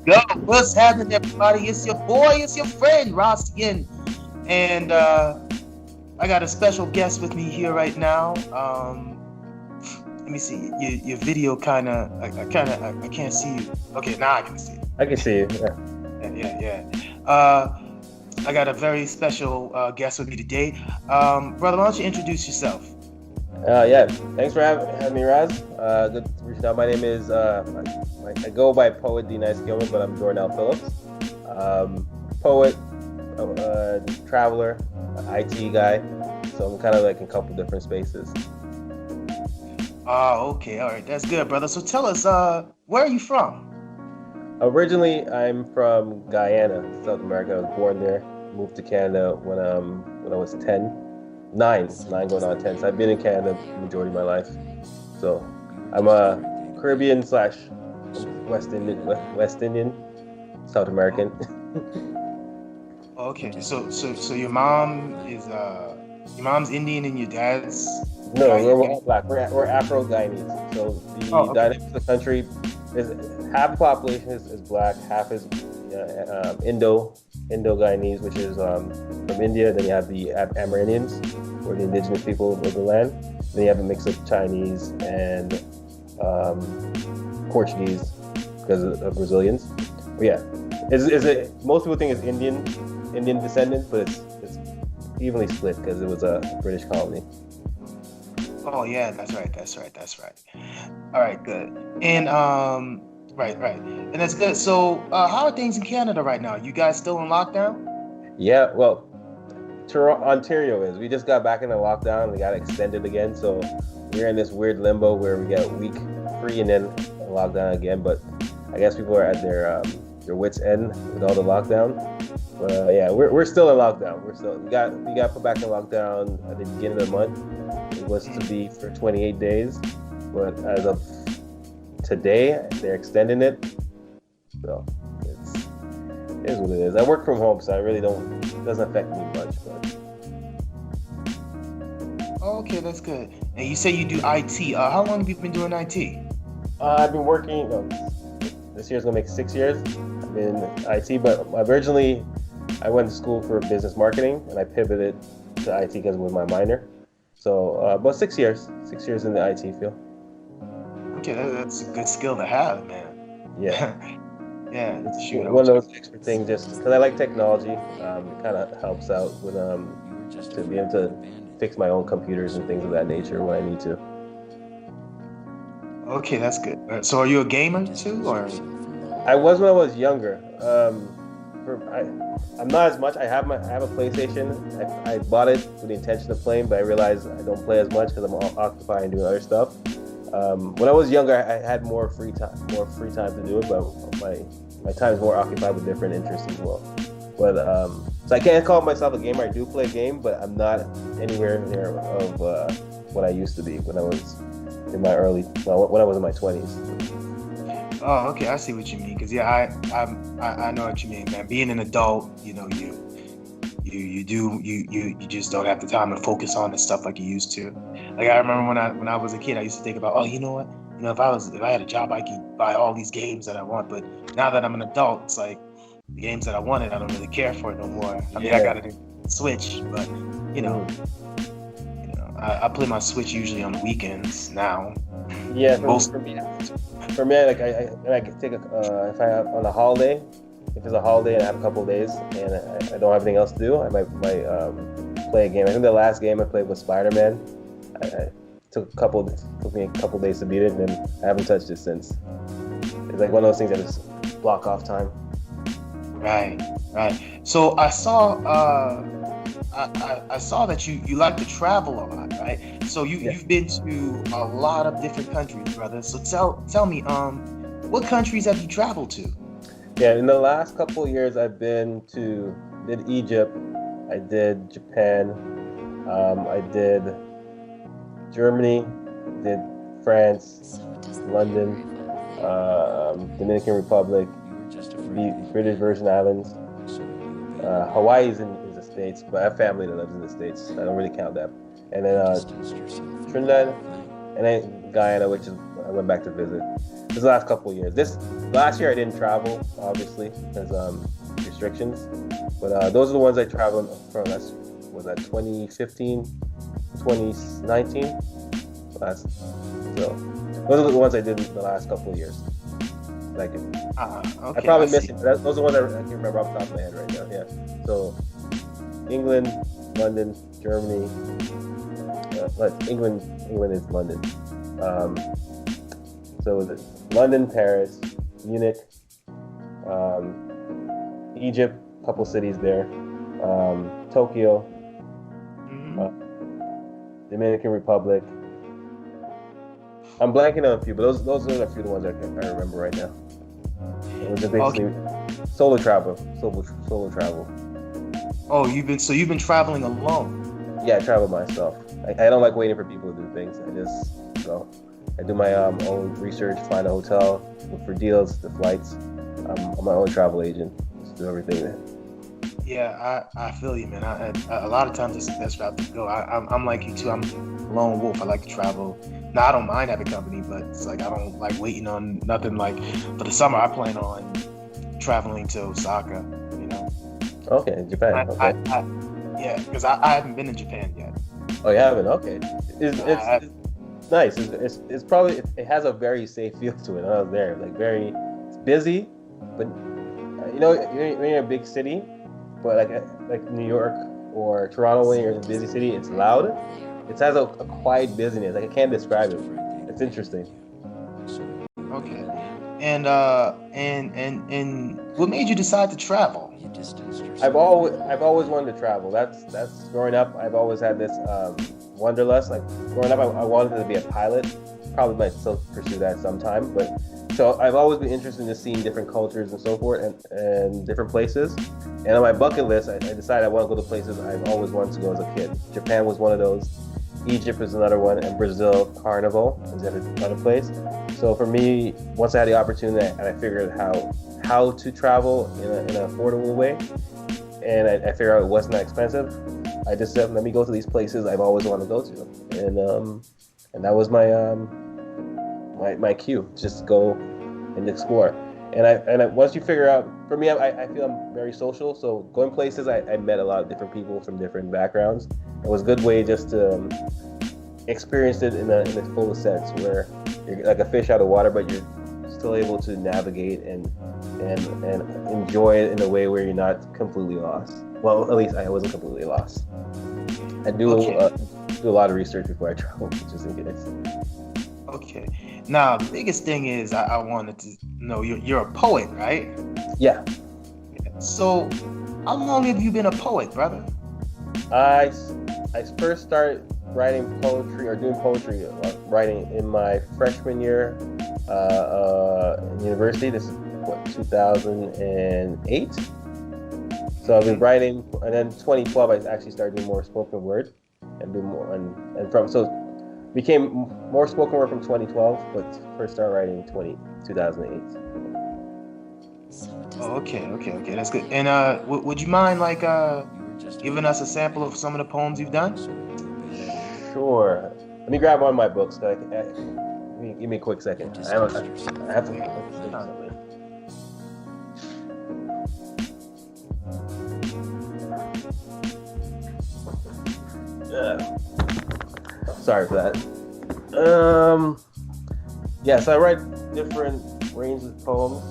go. What's happening, everybody? It's your boy, it's your friend, Ras Tien. And I got a special guest with me here right now. Let me see. Your video I can't see you. Okay, now I can see you. I can see you. Yeah. I got a very special guest with me today. Brother, why don't you introduce yourself? Yeah. Thanks for having me, Raz. Good to reach out. My name is I go by Poet D. Nice Gilman, but I'm Dornel Phillips. Poet, traveler, IT guy. So I'm kind of like in a couple different spaces. Okay, all right, that's good, brother. So tell us, where are you from? Originally, I'm from Guyana, South America. I was born there. Moved to Canada when I was 9 going on 10. So I've been in Canada the majority of my life. So I'm a Caribbean / West Indian, South American. Okay, so your mom's Indian and your dad's No, we're Ghanaian? all black. We're Afro-Guyanese. So the Oh, okay. dynamics of the country is half the population is black, half is Indo-Guyanese, which is from India. Then you have the Amerindians, or the indigenous people of the land. Then you have a mix of Chinese and Portuguese because of Brazilians. But yeah, is it? Most people think it's Indian descendant, but it's evenly split because it was a British colony. Oh yeah, that's right. All right, good. And right, and that's good. So how are things in Canada right now? You guys still in lockdown? Yeah, well, Ontario is. We just got back into lockdown and we got extended again. So we're in this weird limbo where we get a week free and then lockdown again. But I guess people are at their wits' end with all the lockdown. But yeah, we're still in lockdown. We got put back in lockdown at the beginning of the month. It was to be for 28 days, but as of today, they're extending it. So it is what it is. I work from home, so I really it doesn't affect me much. But Okay, that's good. And you say you do IT. How long have you been doing IT? I've been working. This year's gonna make 6 years. I've been in IT, but originally I went to school for business marketing, and I pivoted to IT because it was my minor. So about 6 years. 6 years in the IT field. Okay, that's a good skill to have, man. Yeah. Yeah, It's shoot. one of those extra things just because I like technology. It kind of helps out with to be able to fix my own computers and things of that nature when I need to. Okay, that's good. So are you a gamer too, or? I was when I was younger. I'm not as much. I have a PlayStation. I bought it with the intention of playing, but I realized I don't play as much because I'm occupied and doing other stuff. When I was younger, I had more free time to do it, but my time is more occupied with different interests as well. But so I can't call myself a gamer. I do play a game, but I'm not anywhere near of what I used to be when I was in my when I was in my 20s. Oh, okay, I see what you mean. Because yeah, I know what you mean, man. Being an adult, you know, you just don't have the time to focus on the stuff like you used to. Like I remember when I was a kid, I used to think about, oh, you know what, if I had a job, I could buy all these games that I want. But now that I'm an adult, it's like the games that I wanted, I don't really care for it no more. I mean, I got it Switch, but you know, I play my Switch usually on the weekends now. Yeah, for me, like I can take if I have on a holiday, if it's a holiday and I have a couple of days and I don't have anything else to do, I might play a game. I think the last game I played was Spider-Man. I took me a couple of days to beat it, and then I haven't touched it since. It's like one of those things that just block off time. Right. So I saw I saw that you like to travel a lot, right? So you've been to a lot of different countries, brother. So tell me, what countries have you traveled to? Yeah, in the last couple of years, I've did Egypt, I did Japan, I did Germany, did France, London, Dominican Republic, the British Virgin Islands. Hawaii is the States, but I have family that lives in the States. I don't really count that. And then Trinidad, and then Guyana, which is I went back to visit. This last couple of years. last year I didn't travel, obviously, because restrictions. But those are the ones I traveled from. Was that 2015, 2019? So those are the ones I did in the last couple of years. Like, Okay, I probably missed it. Those are the ones I can remember off the top of my head right now. Yeah. So England, London, Germany. England is London. So London, Paris, Munich, Egypt, a couple cities there, Tokyo, Dominican Republic. I'm blanking on a few, but those are a few of the ones I remember right now. It was basically solo travel. Oh, you've been traveling alone? Yeah, I travel myself. I don't like waiting for people to do things. I just go. I do my own research, find a hotel, look for deals, the flights. I'm my own travel agent. Just do everything there. Yeah, I feel you, man. A lot of times it's the best route to go. I'm like you too. I'm a lone wolf. I like to travel. Now, I don't mind having company, but it's like I don't like waiting on nothing. Like for the summer, I plan on traveling to Osaka. You know. Okay, Japan. Yeah, because I haven't been in Japan yet. Oh, you haven't? Okay. It's nice. It's probably it has a very safe feel to it. When I was there, like it's busy, but you know you're in a big city, but like New York or Toronto, when you're in a busy city, it's loud. It has a quiet busyness. Like I can't describe it. It's interesting. Okay. And what made you decide to travel? I've always wanted to travel. That's growing up. I've always had this wanderlust. Like growing up, I wanted to be a pilot. Probably might still pursue that sometime. But so I've always been interested in seeing different cultures and so forth and different places. And on my bucket list, I decided I want to go to places I've always wanted to go as a kid. Japan was one of those. Egypt is another one, and Brazil, Carnival is another place. So for me, once I had the opportunity and I figured how to travel in an affordable way, and I figured out it wasn't that expensive, I just said, let me go to these places I've always wanted to go to, and that was my my cue, just go and explore. And once you figure out, for me, I feel I'm very social, so going places, I met a lot of different people from different backgrounds. It was a good way just to experience it in a full sense, where you're like a fish out of water, but you're still able to navigate and enjoy it in a way where you're not completely lost. Well, at least I wasn't completely lost. I do a lot of research before I travel, just in case. Okay. Now, the biggest thing is I wanted to know, you're a poet, right? Yeah. So, how long have you been a poet, brother? I first started writing poetry or doing poetry writing in my freshman year in university. This is 2008. So I've been writing, and then 2012 I actually started doing more spoken word and do more became more spoken word from 2012, but first started writing 2008. Oh, okay, that's good. And would you mind giving us a sample of some of the poems you've done? Sure. Let me grab one of my books. Give me a quick second. I have to. Sorry for that. Yeah, so I write different ranges of poems.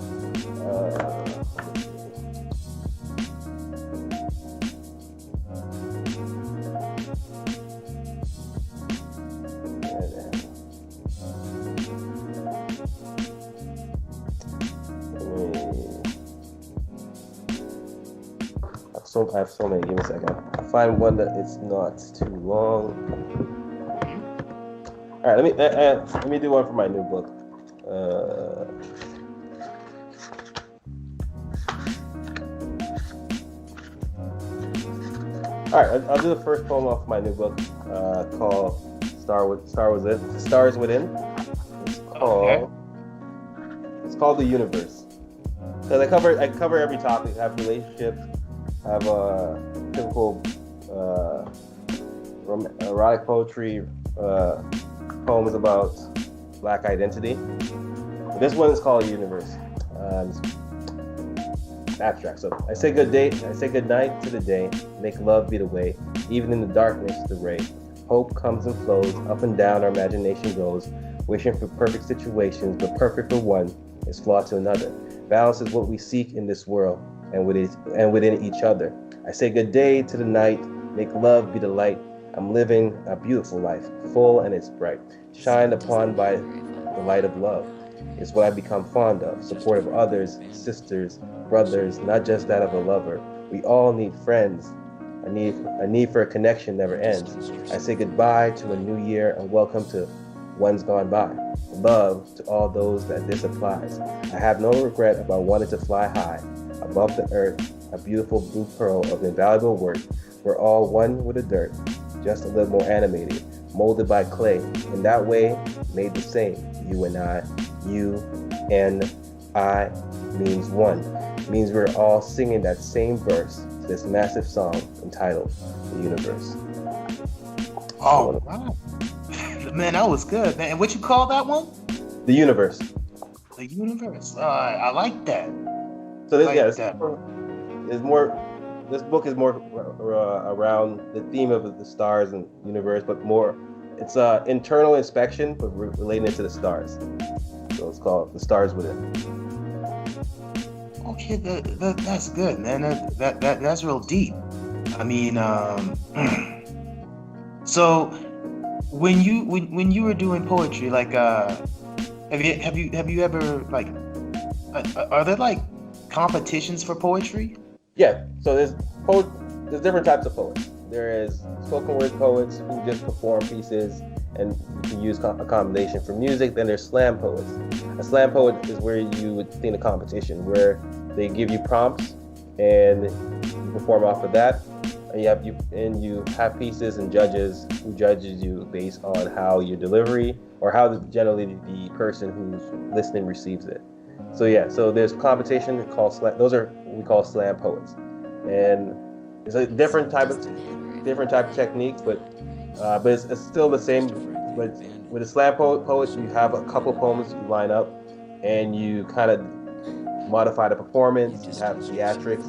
I have so many. Give me a second. I'll find one that it's not too long. All right, let me do one for my new book. All right, I'll do the first poem off my new book called Stars Within. It's called The Universe. Because I cover every topic. I have relationships. I have typical erotic poetry, poems about Black identity. This one is called Universe. Abstract. So I say good day. I say good night to the day. Make love be the way. Even in the darkness, the ray. Hope comes and flows. Up and down our imagination goes. Wishing for perfect situations, but perfect for one is flawed to another. Balance is what we seek in this world and within each other. I say good day to the night. Make love be the light. I'm living a beautiful life, full and it's bright. Shined upon by the light of love. It's what I become fond of. Support of others, sisters, brothers, not just that of a lover. We all need friends. A need for a connection never ends. I say goodbye to a new year and welcome to ones gone by. Love to all those that this applies. I have no regret about wanting to fly high above the earth, a beautiful blue pearl of invaluable work. We're all one with the dirt, just a little more animated, molded by clay. In that way, made the same. You and I, you and I means one. It means we're all singing that same verse to this massive song entitled The Universe. Oh, wow. Man, that was good, man. And what you call that one? The Universe. The Universe. I like that. So this book is more around the theme of the stars and universe, but more, it's internal inspection, but relating it to the stars. So it's called The Stars Within. Okay, that's good, man. That's real deep. I mean, so when you were doing poetry, like, have you ever, like, are there like competitions for poetry? Yeah. So there's different types of poets. There is spoken word poets who just perform pieces and you can use a combination for music. Then there's slam poets. A slam poet is where you would think a competition where they give you prompts and you perform off of that. And you have pieces and judges who judges you based on how your delivery or how generally the person who's listening receives it. So yeah, so there's competition called slam. Those are what we call slam poets, and it's a different type of techniques, but it's still the same. But with a slam poet, you have a couple poems you line up, and you kind of modify the performance. You have theatrics.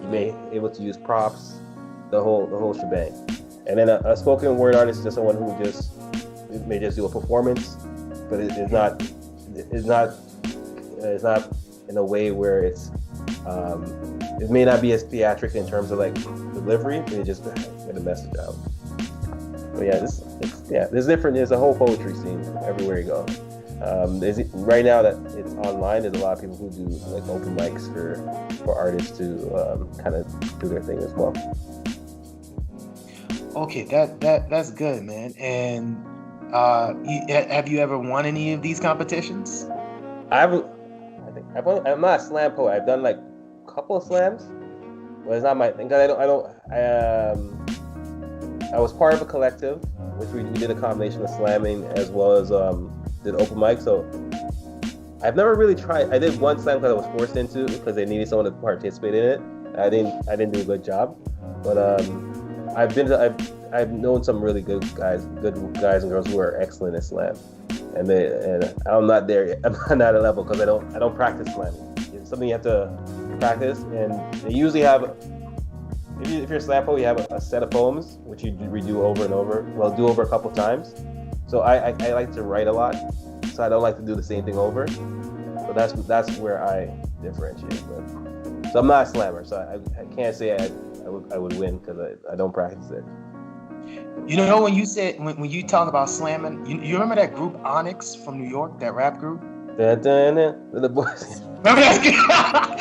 You may able to use props. The whole shebang. And then a spoken word artist is just someone who may just do a performance, but it's not in a way where it may not be as theatric in terms of like delivery, but it just get a message out. But yeah, there's a whole poetry scene everywhere you go. Right now that it's online, there's a lot of people who do like open mics for artists to kind of do their thing as well. Okay, that's good, man. And have you ever won any of these competitions? I'm not a slam poet. I've done like a couple of slams, but it's not my thing. Cause I was part of a collective, which we did a combination of slamming as well as did open mic. So I've never really tried. I did one slam because I was forced into it because they needed someone to participate in it. I didn't do a good job, but I've known some really good guys and girls who are excellent at slam, and I'm not there yet. I'm not at a level because I don't practice slamming. It's something you have to practice, and they usually have. If you're a slam poet, you have a set of poems which you redo over and over. Well, do over a couple times. So I like to write a lot, so I don't like to do the same thing over. So that's where I differentiate with. So I'm not a slammer, so I can't say I would win because I don't practice it. You know, when you said when you talk about slamming, you remember that group Onyx from New York, that rap group? The boys. Remember that?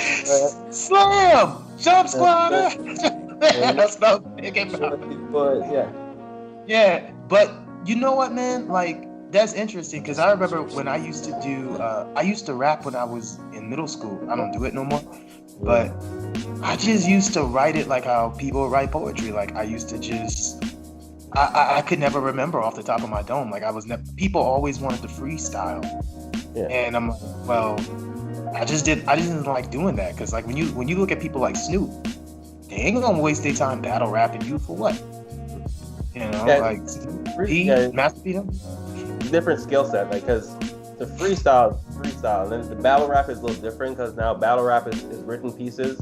Slam, jump squatter. That's not yeah. But you know what, man? Like, that's interesting because I remember when I used to rap when I was in middle school. I don't do it no more, but I just used to write it like how people write poetry. Like I used to just, I could never remember off the top of my dome. Like people always wanted to freestyle, and I'm like, well, I just didn't like doing that because like when you look at people like Snoop, they ain't gonna waste their time battle rapping you for what? You know, Master P. Different skill set, like because the freestyle freestyle. And then the battle rap is a little different because now battle rap is written pieces,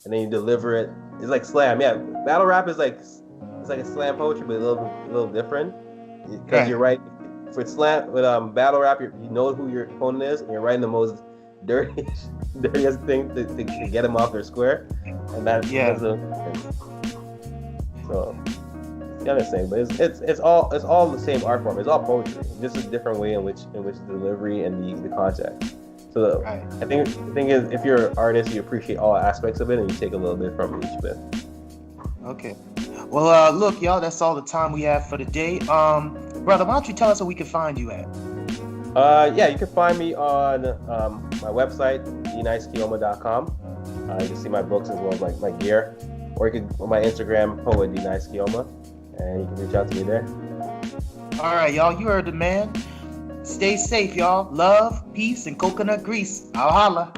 and then you deliver it. It's like slam. Yeah, battle rap is like it's like a slam poetry, but a little different because you're right. For slam with battle rap, you know who your opponent is, and you're writing the most dirtiest thing to get them off their square, and that's so. Yeah, the same, but it's all the same art form. It's all poetry, just a different way in which the delivery and the context. So I think the thing is, if you're an artist, you appreciate all aspects of it, and you take a little bit from each bit. Okay. Well, look, y'all, that's all the time we have for the day. Brother, why don't you tell us where we can find you at? Yeah, you can find me on my website, dnicekioma.com. You can see my books as well as my gear, or you can on my Instagram, poet dnicekioma. And you can reach out to me there. All right, y'all. You heard the man. Stay safe, y'all. Love, peace, and coconut grease. I'll holla.